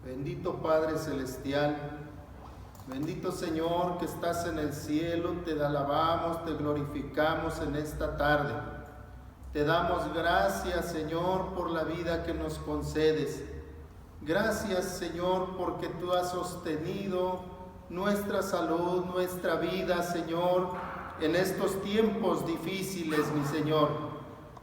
Bendito Padre Celestial, bendito Señor que estás en el cielo, te alabamos, te glorificamos en esta tarde. Te damos gracias, Señor, por la vida que nos concedes. Gracias, Señor, porque tú has sostenido nuestra salud, nuestra vida, Señor, en estos tiempos difíciles, mi Señor.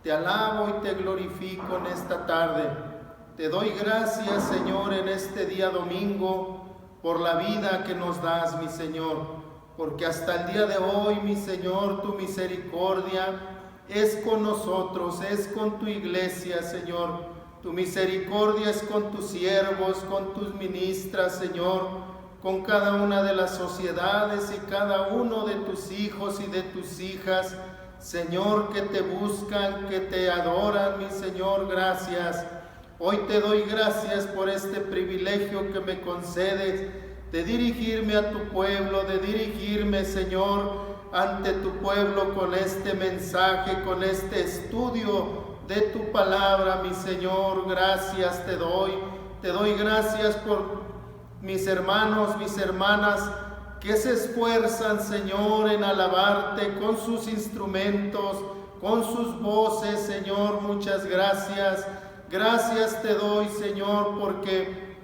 Te alabo y te glorifico en esta tarde. Te doy gracias, Señor, en este día domingo, por la vida que nos das, mi Señor, porque hasta el día de hoy, mi Señor, tu misericordia es con nosotros, es con tu iglesia, Señor. Tu misericordia es con tus siervos, con tus ministras, Señor, con cada una de las sociedades y cada uno de tus hijos y de tus hijas, Señor, que te buscan, que te adoran, mi Señor, gracias. Hoy te doy gracias por este privilegio que me concedes de dirigirme a tu pueblo, de dirigirme, Señor, ante tu pueblo con este mensaje, con este estudio de tu palabra, mi Señor. Gracias te doy gracias por mis hermanos, mis hermanas, que se esfuerzan, Señor, en alabarte con sus instrumentos, con sus voces, Señor. Muchas gracias. Gracias te doy, Señor, porque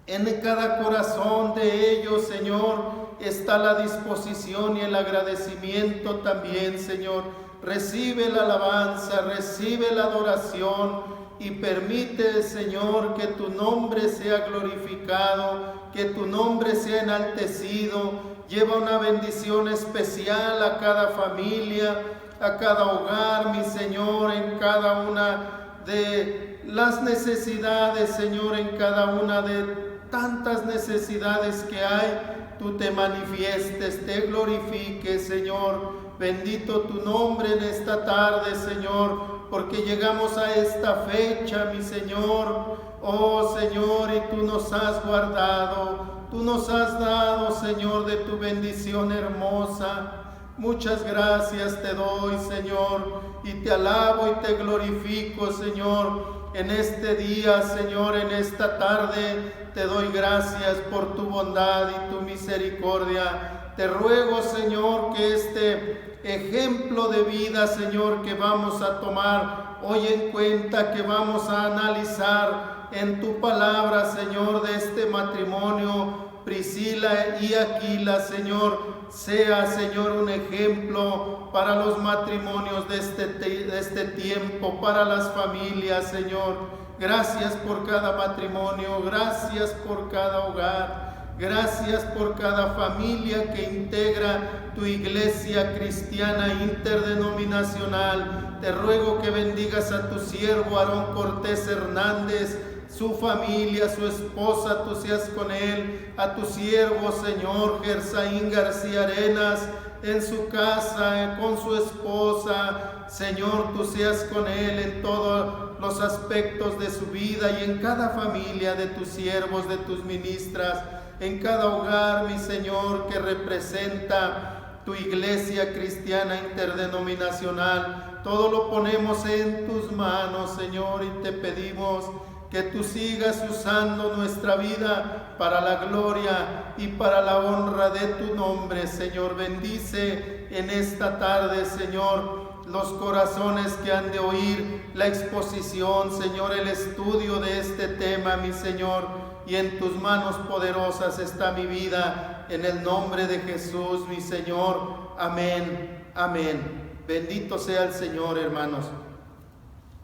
en cada corazón de ellos, Señor, está la disposición y el agradecimiento también, Señor. Recibe la alabanza, recibe la adoración y permite, Señor, que tu nombre sea glorificado, que tu nombre sea enaltecido. Lleva una bendición especial a cada familia, a cada hogar, mi Señor, en cada una de las necesidades, Señor, en cada una de tantas necesidades que hay, tú te manifiestes, te glorifiques, Señor. Bendito tu nombre en esta tarde, Señor, porque llegamos a esta fecha, mi Señor. Oh, Señor, y tú nos has guardado, tú nos has dado, Señor, de tu bendición hermosa. Muchas gracias te doy, Señor, y te alabo y te glorifico, Señor. En este día, Señor, en esta tarde, te doy gracias por tu bondad y tu misericordia. Te ruego, Señor, que este ejemplo de vida, Señor, que vamos a tomar hoy en cuenta, que vamos a analizar en tu palabra, Señor, de este matrimonio, Priscila y Aquila, Señor, sea, Señor, un ejemplo para los matrimonios de este tiempo, para las familias, Señor. Gracias por cada matrimonio, gracias por cada hogar, gracias por cada familia que integra tu iglesia cristiana interdenominacional. Te ruego que bendigas a tu siervo Aarón Cortés Hernández, su familia, su esposa, tú seas con él, a tu siervo, Señor, Gersaín García Arenas, en su casa, con su esposa, Señor, tú seas con él en todos los aspectos de su vida y en cada familia de tus siervos, de tus ministras, en cada hogar, mi Señor, que representa tu iglesia cristiana interdenominacional. Todo lo ponemos en tus manos, Señor, y te pedimos que tú sigas usando nuestra vida para la gloria y para la honra de tu nombre, Señor. Bendice en esta tarde, Señor, los corazones que han de oír la exposición, Señor, el estudio de este tema, mi Señor. Y en tus manos poderosas está mi vida, en el nombre de Jesús, mi Señor. Amén, amén. Bendito sea el Señor, hermanos.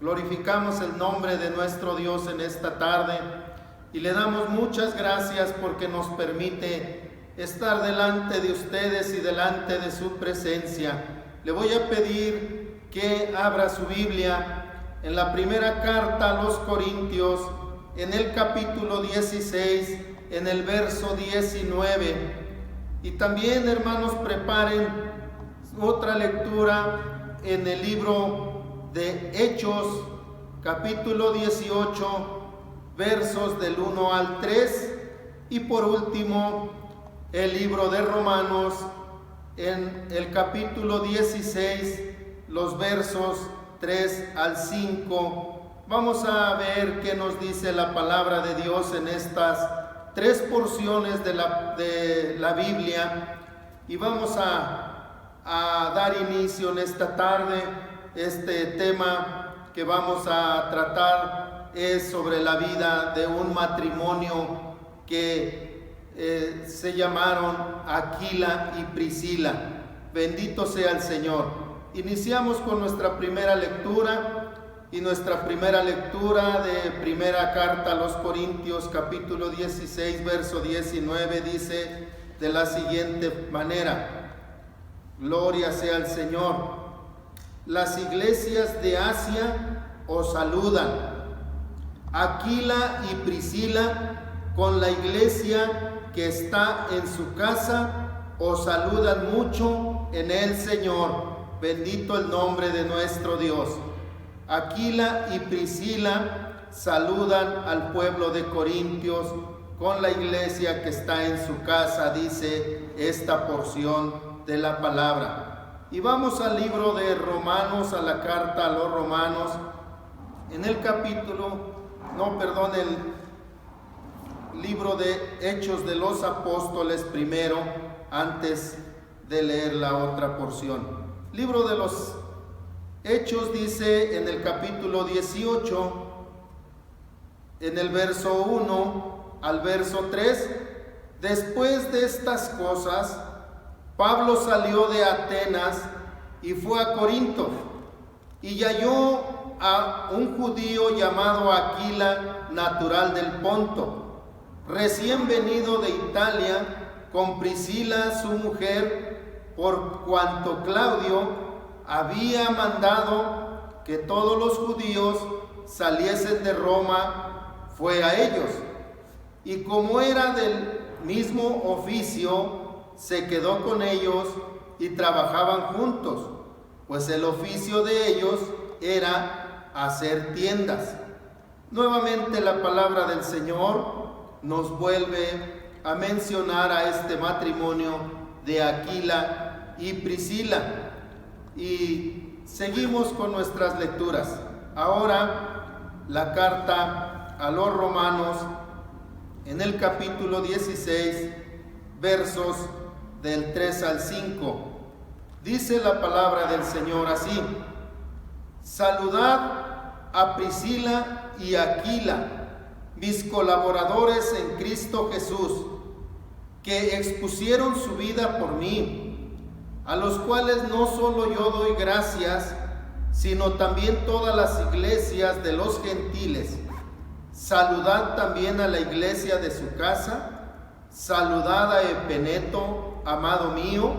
Glorificamos el nombre de nuestro Dios en esta tarde y le damos muchas gracias porque nos permite estar delante de ustedes y delante de su presencia. Le voy a pedir que abra su Biblia en la primera carta a los Corintios, en el capítulo 16, en el verso 19. Y también, hermanos, preparen otra lectura en el libro de Hechos, capítulo 18, versos del 1 al 3, y por último, el libro de Romanos, en el capítulo 16, los versos 3 al 5. Vamos a ver qué nos dice la palabra de Dios en estas tres porciones de la Biblia y vamos a dar inicio en esta tarde. Este tema que vamos a tratar es sobre la vida de un matrimonio que se llamaron Aquila y Priscila. Bendito sea el Señor. Iniciamos con nuestra primera lectura, y nuestra primera lectura de primera carta a los Corintios, capítulo 16, verso 19, dice de la siguiente manera: Gloria sea al Señor. Las iglesias de Asia os saludan. Aquila y Priscila, con la iglesia que está en su casa, os saludan mucho en el Señor. Bendito el nombre de nuestro Dios. Aquila y Priscila saludan al pueblo de Corintios con la iglesia que está en su casa, dice esta porción de la palabra. Y vamos al libro de Romanos, a la carta a los Romanos, en el el libro de Hechos de los Apóstoles primero, antes de leer la otra porción. Libro de los Hechos dice en el capítulo 18, en el verso 1 al verso 3, después de estas cosas, Pablo salió de Atenas y fue a Corinto, y halló a un judío llamado Aquila, natural del Ponto, recién venido de Italia, con Priscila su mujer, por cuanto Claudio había mandado que todos los judíos saliesen de Roma, fue a ellos, y como era del mismo oficio, se quedó con ellos y trabajaban juntos, pues el oficio de ellos era hacer tiendas. Nuevamente la palabra del Señor nos vuelve a mencionar a este matrimonio de Aquila y Priscila. Y seguimos con nuestras lecturas. Ahora la carta a los Romanos, en el capítulo 16, versos del 3 al 5. Dice la palabra del Señor así: Saludad a Priscila y Aquila, mis colaboradores en Cristo Jesús, que expusieron su vida por mí, a los cuales no solo yo doy gracias, sino también todas las iglesias de los gentiles. Saludad también a la iglesia de su casa. Saludad a Epeneto, amado mío,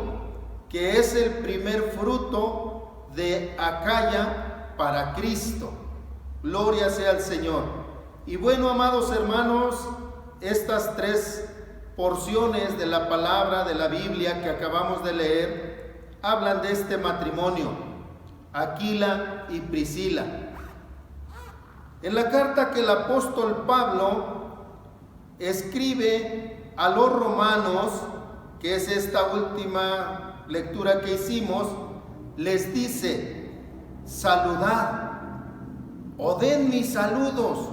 que es el primer fruto de Acaya para Cristo. Gloria sea al Señor. Y bueno, amados hermanos, estas tres porciones de la palabra de la Biblia que acabamos de leer hablan de este matrimonio, Aquila y Priscila. En la carta que el apóstol Pablo escribe a los romanos, que es esta última lectura que hicimos, les dice: saludad o den mis saludos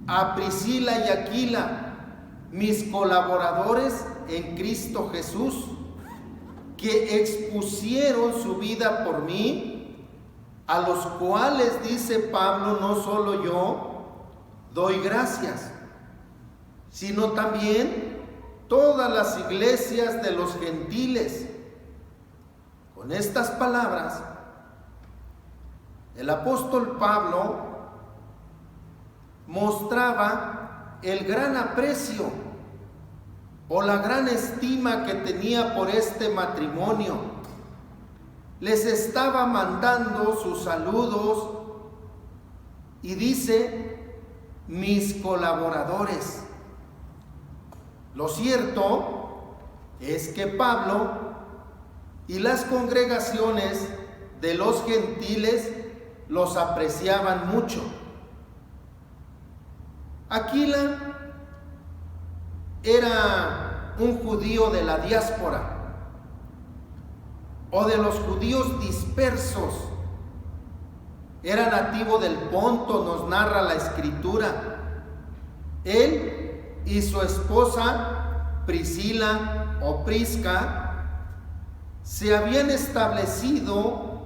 a Priscila y Aquila, mis colaboradores en Cristo Jesús, que expusieron su vida por mí, a los cuales, dice Pablo, no solo yo doy gracias, sino también todas las iglesias de los gentiles. Con estas palabras, el apóstol Pablo mostraba el gran aprecio o la gran estima que tenía por este matrimonio. Les estaba mandando sus saludos y dice: mis colaboradores. Lo cierto es que Pablo y las congregaciones de los gentiles los apreciaban mucho. Aquila era un judío de la diáspora o de los judíos dispersos. Era nativo del Ponto, nos narra la Escritura. Él y su esposa Priscila o Prisca se habían establecido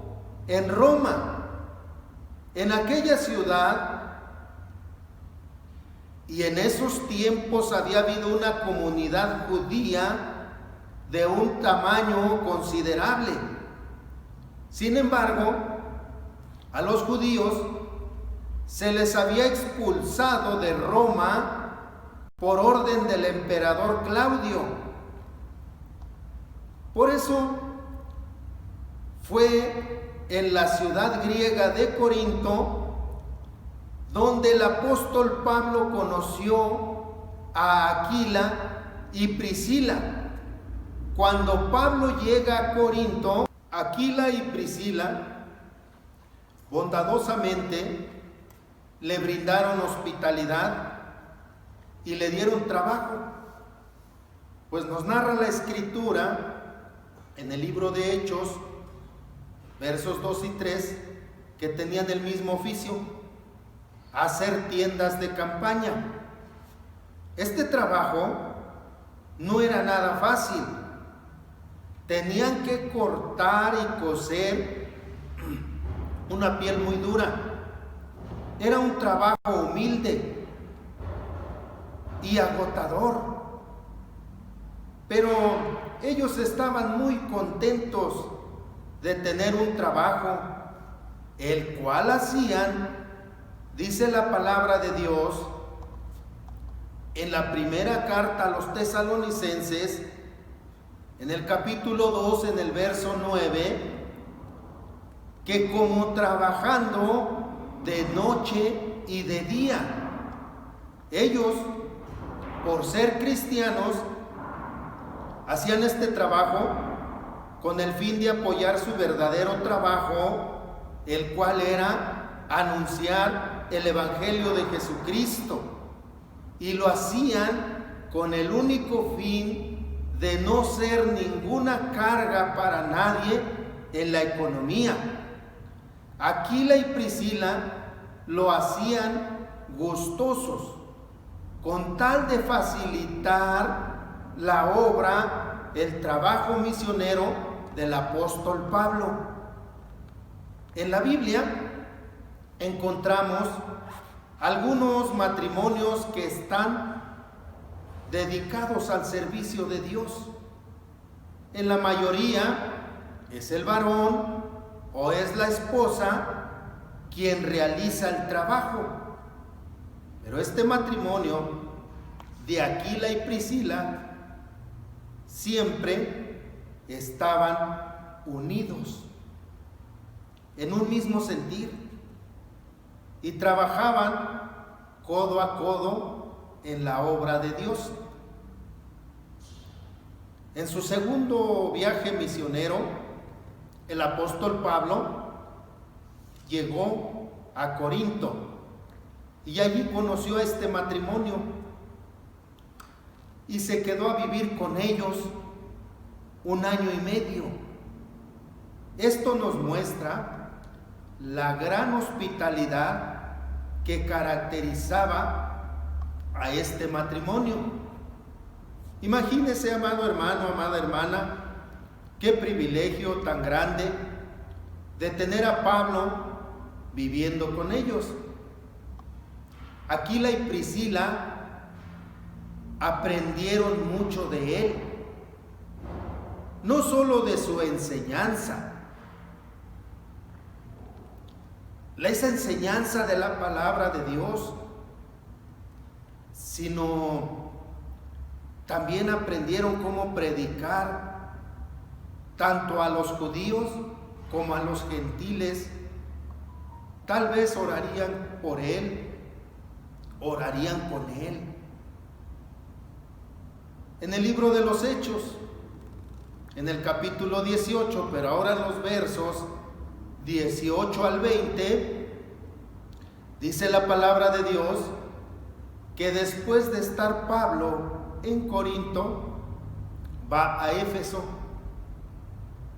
en Roma, en aquella ciudad, y en esos tiempos había habido una comunidad judía de un tamaño considerable. Sin embargo, a los judíos se les había expulsado de Roma por orden del emperador Claudio. Por eso fue en la ciudad griega de Corinto donde el apóstol Pablo conoció a Aquila y Priscila. Cuando Pablo llega a Corinto, Aquila y Priscila bondadosamente le brindaron hospitalidad y le dieron trabajo. Pues nos narra la Escritura en el libro de Hechos, versos 2 y 3, que tenían el mismo oficio: hacer tiendas de campaña. Este trabajo no era nada fácil. Tenían que cortar y coser una piel muy dura. Era un trabajo humilde y agotador. Pero ellos estaban muy contentos de tener un trabajo, el cual hacían. Dice la palabra de Dios en la primera carta a los tesalonicenses, en el capítulo 2, en el verso 9, que como trabajando de noche y de día, ellos, por ser cristianos, hacían este trabajo con el fin de apoyar su verdadero trabajo, el cual era anunciar el Evangelio de Jesucristo, y lo hacían con el único fin de no ser ninguna carga para nadie en la economía. Aquila y Priscila lo hacían gustosos, con tal de facilitar la obra, el trabajo misionero del apóstol Pablo. En la Biblia encontramos algunos matrimonios que están dedicados al servicio de Dios. En la mayoría es el varón o es la esposa quien realiza el trabajo. Pero este matrimonio de Aquila y Priscila siempre estaban unidos en un mismo sentir y trabajaban codo a codo en la obra de Dios. En su segundo viaje misionero, el apóstol Pablo llegó a Corinto y allí conoció a este matrimonio y se quedó a vivir con ellos 1 año y medio. Esto nos muestra la gran hospitalidad que caracterizaba a este matrimonio. Imagínese, amado hermano, amada hermana, qué privilegio tan grande de tener a Pablo viviendo con ellos. Aquila y Priscila aprendieron mucho de él, no solo de su enseñanza, esa enseñanza de la palabra de Dios, sino también aprendieron cómo predicar tanto a los judíos como a los gentiles. Tal vez orarían por él, orarían con él. En el libro de los Hechos, en el capítulo 18, pero ahora en los versos 18 al 20, dice la palabra de Dios que después de estar Pablo en Corinto, va a Éfeso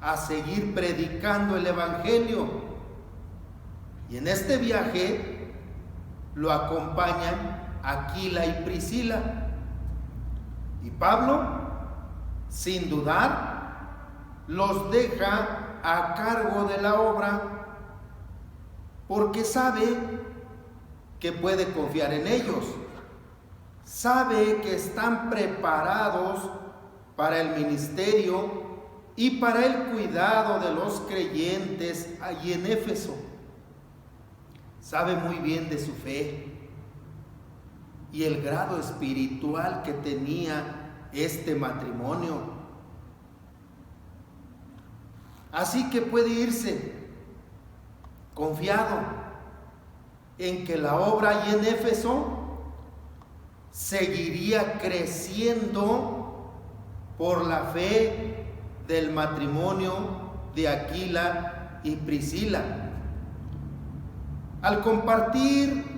a seguir predicando el Evangelio. Y en este viaje lo acompañan Aquila y Priscila. Y Pablo, sin dudar, los deja a cargo de la obra porque sabe que puede confiar en ellos. Sabe que están preparados para el ministerio y para el cuidado de los creyentes allí en Éfeso. Sabe muy bien de su fe y el grado espiritual que tenía este matrimonio. Así que puede irse confiado en que la obra allí en Éfeso seguiría creciendo por la fe del matrimonio de Aquila y Priscila. Al compartir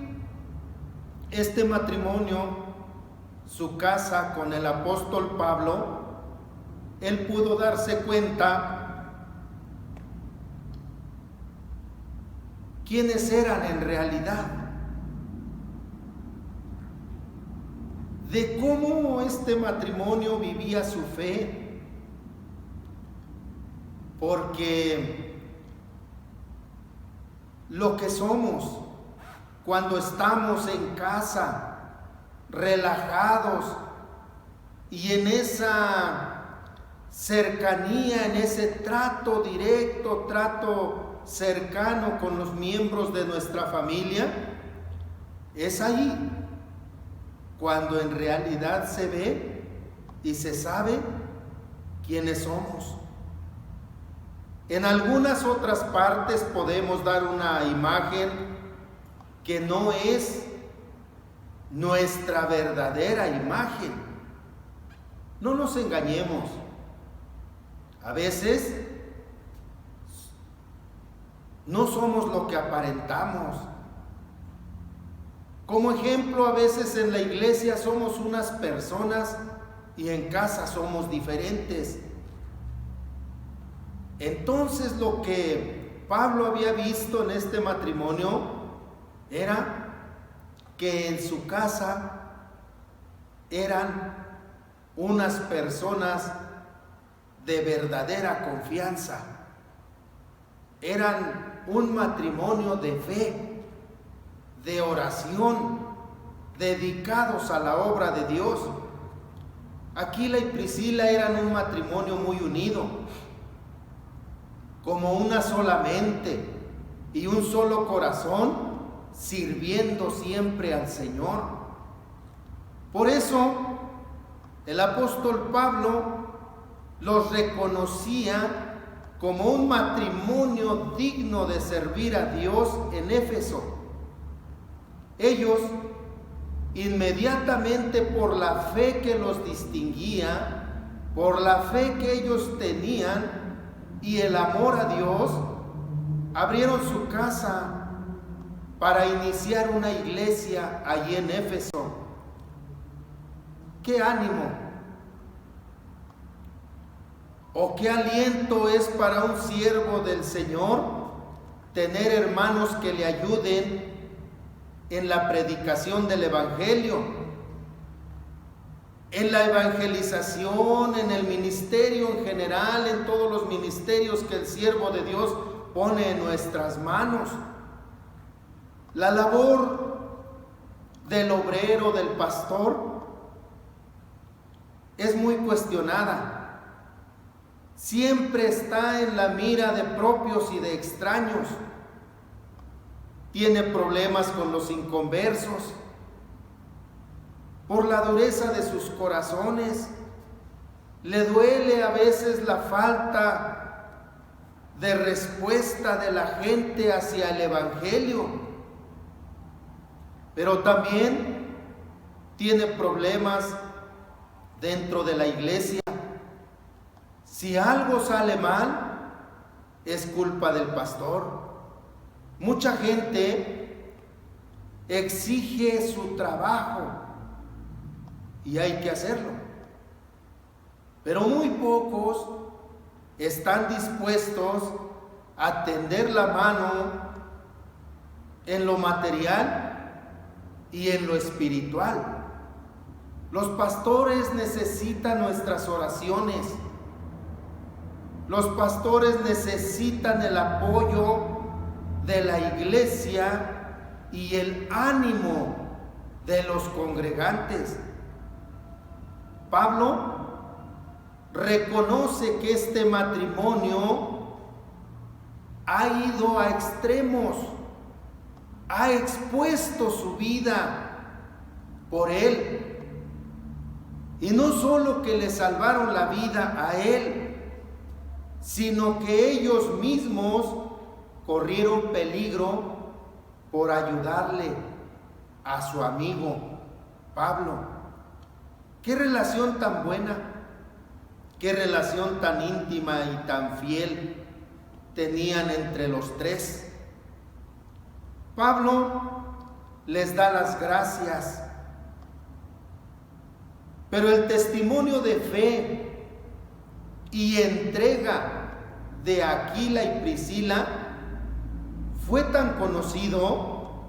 este matrimonio su casa con el apóstol Pablo, él pudo darse cuenta quiénes eran en realidad, de cómo este matrimonio vivía su fe, porque lo que somos cuando estamos en casa, relajados y en esa cercanía, en ese trato directo, trato cercano con los miembros de nuestra familia, es ahí cuando en realidad se ve y se sabe quiénes somos. En algunas otras partes podemos dar una imagen que no es nuestra verdadera imagen. No nos engañemos. A veces no somos lo que aparentamos. Como ejemplo, a veces en la iglesia somos unas personas y en casa somos diferentes. Entonces lo que Pablo había visto en este matrimonio era que en su casa eran unas personas de verdadera confianza. Eran un matrimonio de fe, de oración, dedicados a la obra de Dios. Aquila y Priscila eran un matrimonio muy unido, como una sola mente y un solo corazón, sirviendo siempre al Señor. Por eso el apóstol Pablo los reconocía como un matrimonio digno de servir a Dios en Éfeso. Ellos, inmediatamente por la fe que los distinguía, por la fe que ellos tenían y el amor a Dios, abrieron su casa para iniciar una iglesia allí en Éfeso. ¡Qué ánimo! ¿O qué aliento es para un siervo del Señor tener hermanos que le ayuden en la predicación del Evangelio, en la evangelización, en el ministerio en general, en todos los ministerios que el siervo de Dios pone en nuestras manos? La labor del obrero, del pastor, es muy cuestionada. Siempre está en la mira de propios y de extraños. Tiene problemas con los inconversos por la dureza de sus corazones. Le duele a veces la falta de respuesta de la gente hacia el Evangelio, pero también tiene problemas dentro de la iglesia. Si algo sale mal, es culpa del pastor. Mucha gente exige su trabajo y hay que hacerlo, pero muy pocos están dispuestos a tender la mano en lo material y en lo espiritual. Los pastores necesitan nuestras oraciones. Los pastores necesitan el apoyo de la iglesia y el ánimo de los congregantes. Pablo reconoce que este matrimonio ha ido a extremos, ha expuesto su vida por él. Y no solo que le salvaron la vida a él, sino que ellos mismos corrieron peligro por ayudarle a su amigo Pablo. Qué relación tan buena, qué relación tan íntima y tan fiel tenían entre los tres. Pablo les da las gracias, pero el testimonio de fe y entrega de Aquila y Priscila fue tan conocido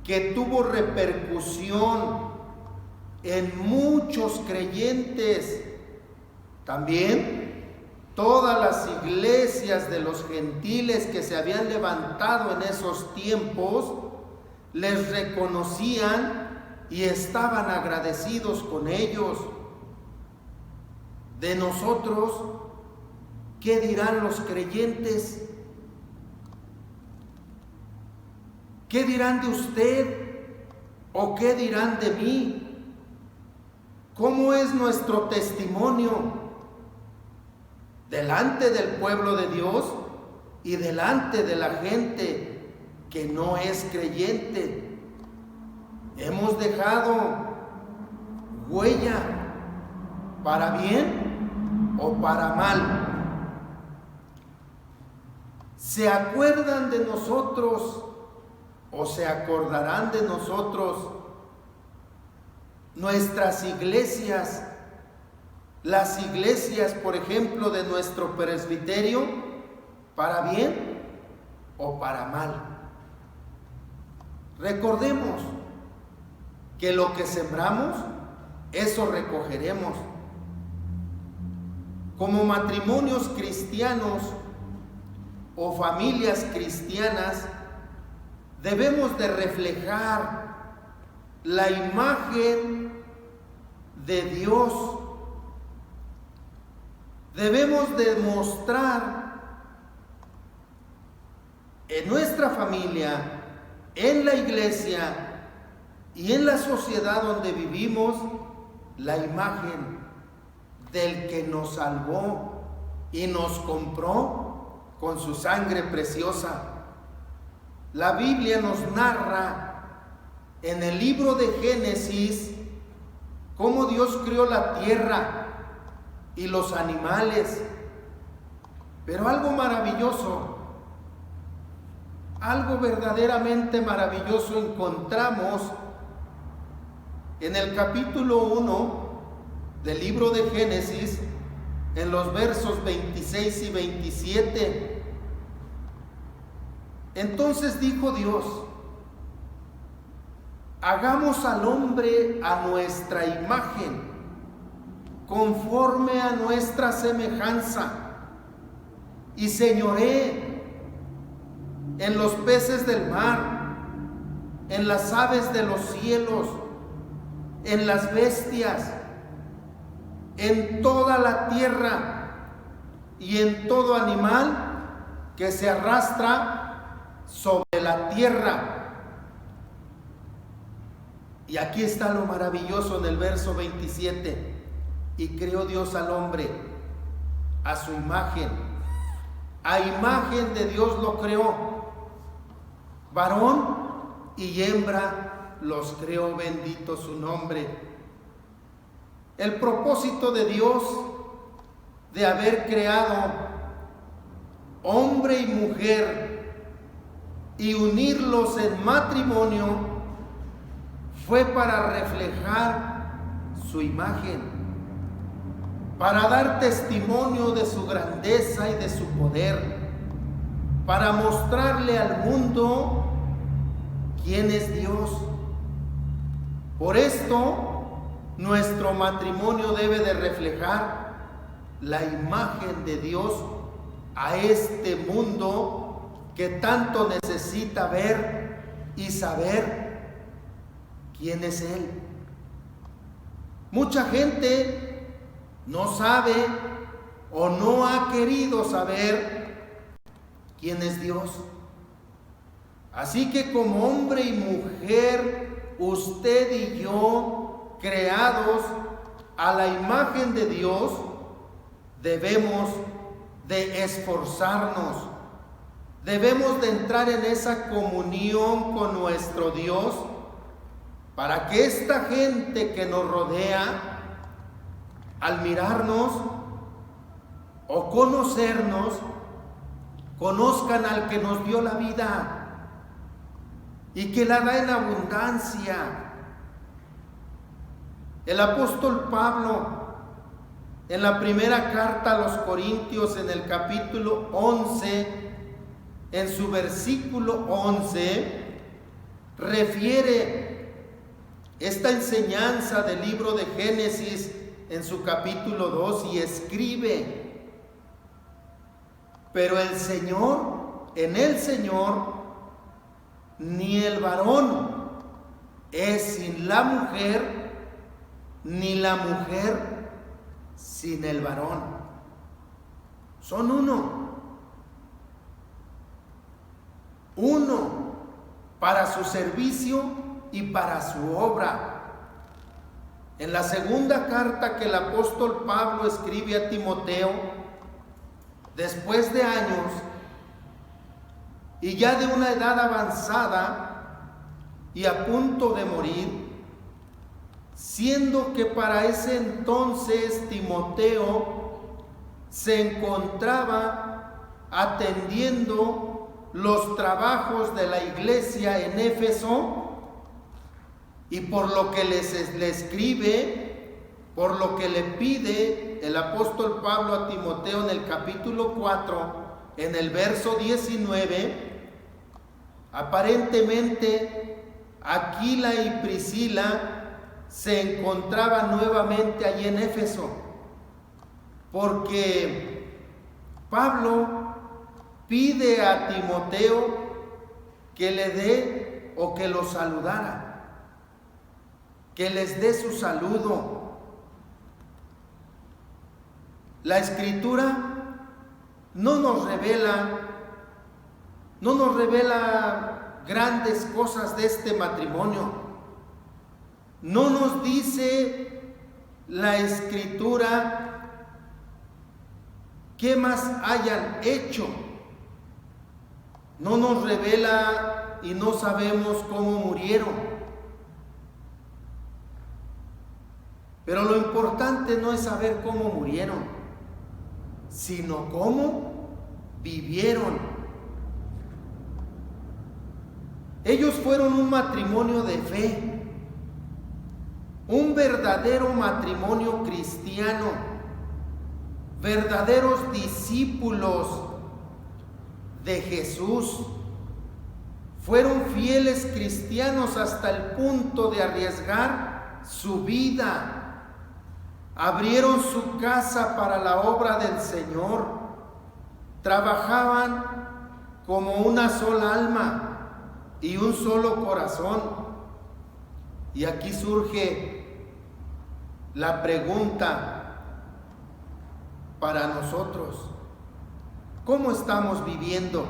que tuvo repercusión en muchos creyentes. También todas las iglesias de los gentiles que se habían levantado en esos tiempos les reconocían y estaban agradecidos con ellos. De nosotros, ¿qué dirán los creyentes? ¿Qué dirán de usted? ¿O qué dirán de mí? ¿Cómo es nuestro testimonio delante del pueblo de Dios y delante de la gente que no es creyente? ¿Hemos dejado huella para bien o para mal? ¿Se acuerdan de nosotros o se acordarán de nosotros nuestras iglesias, las iglesias, por ejemplo, de nuestro presbiterio, para bien o para mal? Recordemos que lo que sembramos, eso recogeremos. Como matrimonios cristianos o familias cristianas, debemos de reflejar la imagen de Dios. Debemos de mostrar en nuestra familia, en la iglesia y en la sociedad donde vivimos, la imagen del que nos salvó y nos compró con su sangre preciosa. La Biblia nos narra en el libro de Génesis cómo Dios creó la tierra y los animales. Pero algo maravilloso, algo verdaderamente maravilloso encontramos en el capítulo 1 del libro de Génesis, en los versos 26 y 27. Entonces dijo Dios: hagamos al hombre a nuestra imagen, conforme a nuestra semejanza, y señoree en los peces del mar, en las aves de los cielos, en las bestias, en toda la tierra y en todo animal que se arrastra sobre la tierra. Y aquí está lo maravilloso en el verso 27. Y creó Dios al hombre a su imagen. A imagen de Dios lo creó. Varón y hembra los creó, bendito su nombre. El propósito de Dios de haber creado hombre y mujer y unirlos en matrimonio fue para reflejar su imagen, para dar testimonio de su grandeza y de su poder, para mostrarle al mundo quién es Dios. Por esto nuestro matrimonio debe de reflejar la imagen de Dios a este mundo que tanto necesita ver y saber quién es Él. Mucha gente no sabe o no ha querido saber quién es Dios. Así que como hombre y mujer, usted y yo, creados a la imagen de Dios, debemos de esforzarnos, debemos de entrar en esa comunión con nuestro Dios para que esta gente que nos rodea, al mirarnos o conocernos, conozcan al que nos dio la vida y que la da en abundancia. El apóstol Pablo, en la primera carta a los Corintios, en el capítulo 11, en su versículo 11, refiere esta enseñanza del libro de Génesis en su capítulo 2 y escribe: pero el Señor, en el Señor, ni el varón es sin la mujer, ni la mujer sin el varón. Son uno para su servicio y para su obra. En la segunda carta que el apóstol Pablo escribe a Timoteo, después de años y ya de una edad avanzada y a punto de morir, siendo que para ese entonces Timoteo se encontraba atendiendo los trabajos de la iglesia en Éfeso, y por lo que le escribe, por lo que le pide el apóstol Pablo a Timoteo en el capítulo 4, en el verso 19, aparentemente Aquila y Priscila se encontraban nuevamente allí en Éfeso, porque Pablo pide a Timoteo que le dé o que lo saludara, que les dé su saludo. La Escritura no nos revela grandes cosas de este matrimonio. No nos dice la Escritura qué más hayan hecho. No nos revela y no sabemos cómo murieron. Pero lo importante no es saber cómo murieron, sino cómo vivieron. Ellos fueron un matrimonio de fe, un verdadero matrimonio cristiano, verdaderos discípulos de Jesús. Fueron fieles cristianos hasta el punto de arriesgar su vida. Abrieron su casa para la obra del Señor. Trabajaban como una sola alma y un solo corazón. Y aquí surge la pregunta para nosotros: ¿cómo estamos viviendo?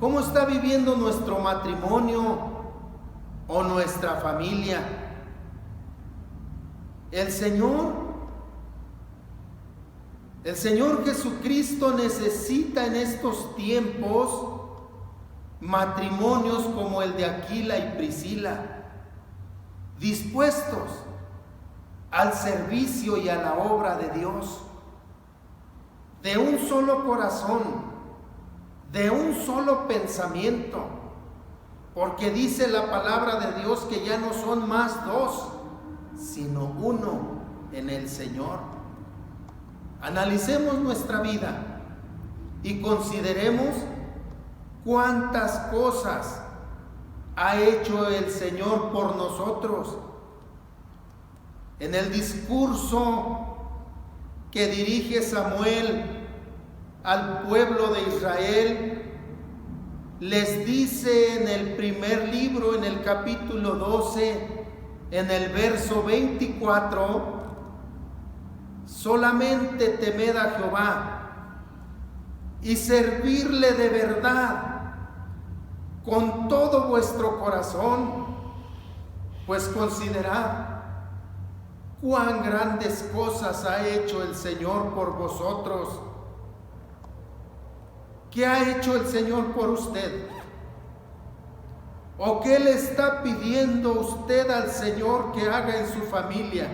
¿Cómo está viviendo nuestro matrimonio o nuestra familia? El Señor Jesucristo necesita en estos tiempos matrimonios como el de Aquila y Priscila, dispuestos al servicio y a la obra de Dios, de un solo corazón, de un solo pensamiento, porque dice la palabra de Dios que ya no son más dos, sino uno en el Señor. Analicemos nuestra vida y consideremos cuántas cosas ha hecho el Señor por nosotros. En el discurso que dirige Samuel al pueblo de Israel, les dice en el primer libro, en el capítulo 12, en el verso 24, solamente temed a Jehová y servirle de verdad con todo vuestro corazón, pues considerad cuán grandes cosas ha hecho el Señor por vosotros. ¿Qué ha hecho el Señor por usted? ¿O qué le está pidiendo usted al Señor que haga en su familia?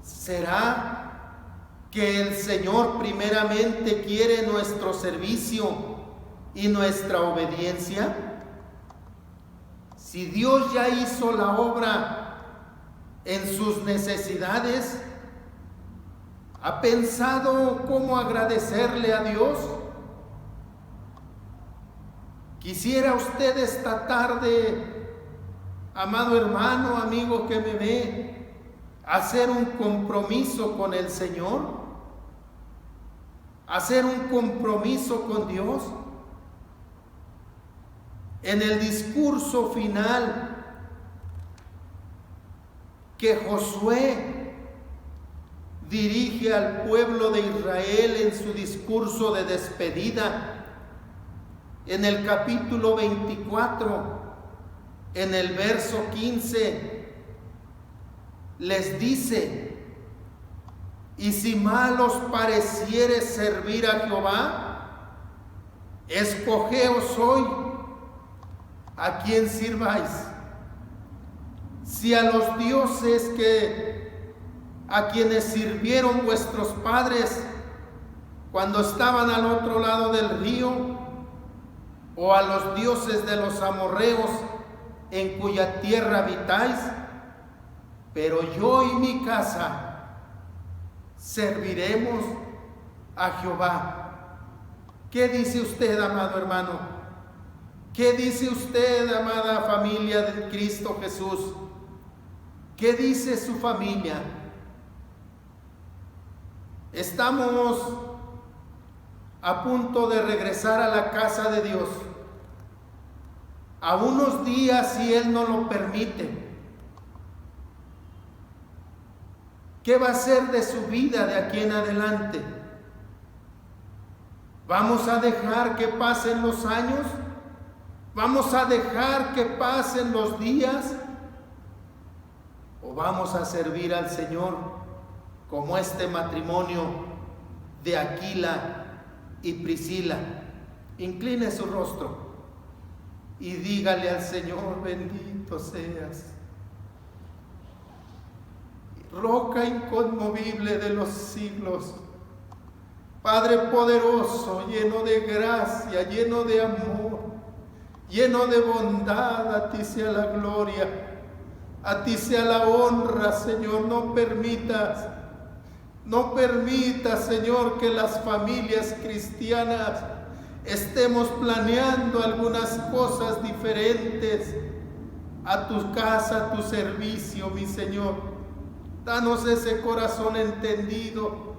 ¿Será que el Señor primeramente quiere nuestro servicio y nuestra obediencia? Si Dios ya hizo la obra en sus necesidades, ¿ha pensado cómo agradecerle a Dios? Quisiera usted esta tarde, amado hermano, amigo que me ve, hacer un compromiso con el Señor, hacer un compromiso con Dios. En el discurso final que Josué dirige al pueblo de Israel en su discurso de despedida, en el capítulo 24, en el verso 15, les dice: y si mal os pareciere servir a Jehová, escogeos hoy a quién sirváis, si a los dioses a quienes sirvieron vuestros padres cuando estaban al otro lado del río, o a los dioses de los amorreos en cuya tierra habitáis, pero yo y mi casa serviremos a Jehová. ¿Qué dice usted, amado hermano? ¿Qué dice usted, amada familia de Cristo Jesús? ¿Qué dice su familia? Estamos a punto de regresar a la casa de Dios, a unos días, si Él no lo permite. ¿Qué va a ser de su vida de aquí en adelante? ¿Vamos a dejar que pasen los años? ¿Vamos a dejar que pasen los días? ¿O vamos a servir al Señor como este matrimonio de Aquila y Priscila? Incline su rostro y dígale al Señor: bendito seas, roca inconmovible de los siglos, Padre poderoso, lleno de gracia, lleno de amor, lleno de bondad. A ti sea la gloria, a ti sea la honra, Señor. No permitas, Señor, que las familias cristianas estemos planeando algunas cosas diferentes a tu casa, a tu servicio, mi Señor. Danos ese corazón entendido,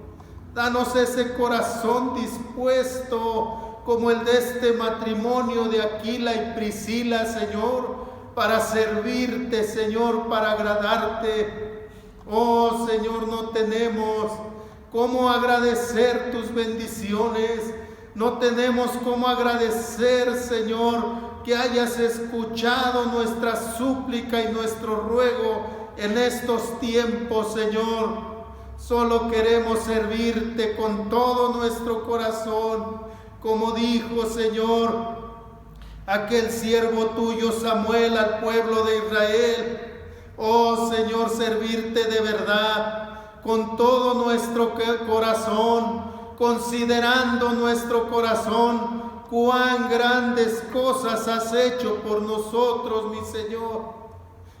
danos ese corazón dispuesto como el de este matrimonio de Aquila y Priscila, Señor, para servirte, Señor, para agradarte. Oh, Señor, no tenemos cómo agradecer tus bendiciones, no tenemos cómo agradecer, Señor, que hayas escuchado nuestra súplica y nuestro ruego en estos tiempos, Señor. Solo queremos servirte con todo nuestro corazón, como dijo, Señor, aquel siervo tuyo Samuel al pueblo de Israel. Oh, Señor, servirte de verdad con todo nuestro corazón, considerando nuestro corazón cuán grandes cosas has hecho por nosotros, mi Señor.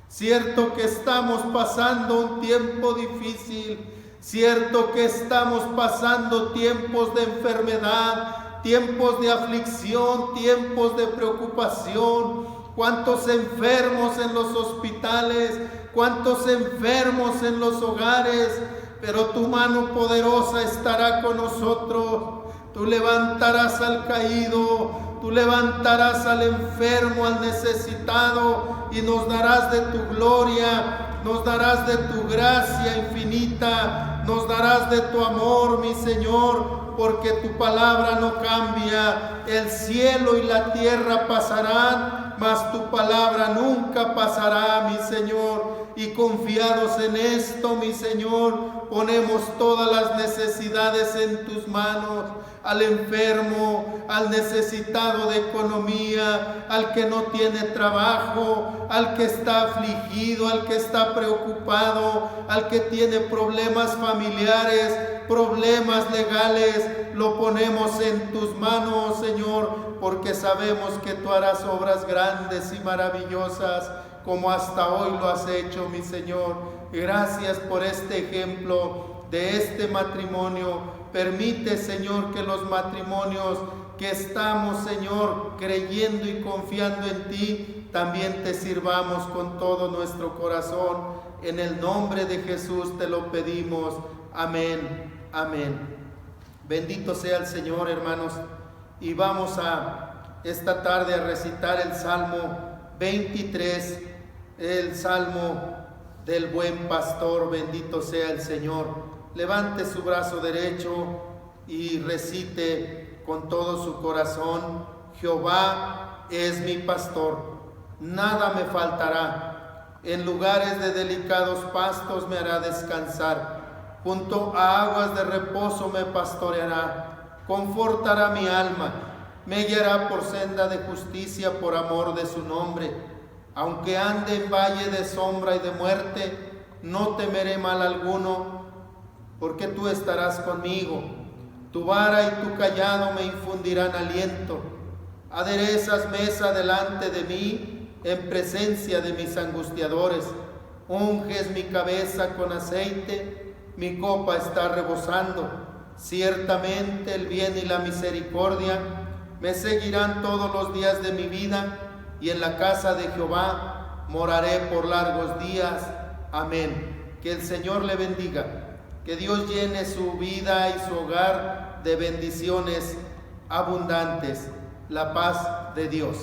Cierto que estamos pasando un tiempo difícil, cierto que estamos pasando tiempos de enfermedad, tiempos de aflicción, tiempos de preocupación. Cuántos enfermos en los hospitales, cuántos enfermos en los hogares, pero tu mano poderosa estará con nosotros. Tú levantarás al caído, tú levantarás al enfermo, al necesitado, y nos darás de tu gloria, nos darás de tu gracia infinita, nos darás de tu amor, mi Señor, porque tu palabra no cambia. El cielo y la tierra pasarán, mas tu palabra nunca pasará, mi Señor. Y confiados en esto, mi Señor, ponemos todas las necesidades en tus manos. Al enfermo, al necesitado de economía, al que no tiene trabajo, al que está afligido, al que está preocupado, al que tiene problemas familiares, problemas legales, lo ponemos en tus manos, Señor, porque sabemos que tú harás obras grandes y maravillosas, como hasta hoy lo has hecho, mi Señor. Gracias por este ejemplo de este matrimonio. Permite, Señor, que los matrimonios que estamos, Señor, creyendo y confiando en ti, también te sirvamos con todo nuestro corazón. En el nombre de Jesús te lo pedimos. Amén, amén. Bendito sea el Señor, hermanos. Y vamos a esta tarde a recitar el Salmo 23, el Salmo del buen pastor. Bendito sea el Señor. Levante su brazo derecho y recite con todo su corazón: Jehová es mi pastor, nada me faltará. En lugares de delicados pastos me hará descansar, junto a aguas de reposo me pastoreará. Confortará mi alma, me guiará por senda de justicia por amor de su nombre. Aunque ande en valle de sombra y de muerte, no temeré mal alguno, porque tú estarás conmigo. Tu vara y tu cayado me infundirán aliento. Aderezas mesa delante de mí en presencia de mis angustiadores. Unges mi cabeza con aceite, mi copa está rebosando. Ciertamente el bien y la misericordia me seguirán todos los días de mi vida, y en la casa de Jehová moraré por largos días. Amén. Que el Señor le bendiga. Que Dios llene su vida y su hogar de bendiciones abundantes. La paz de Dios.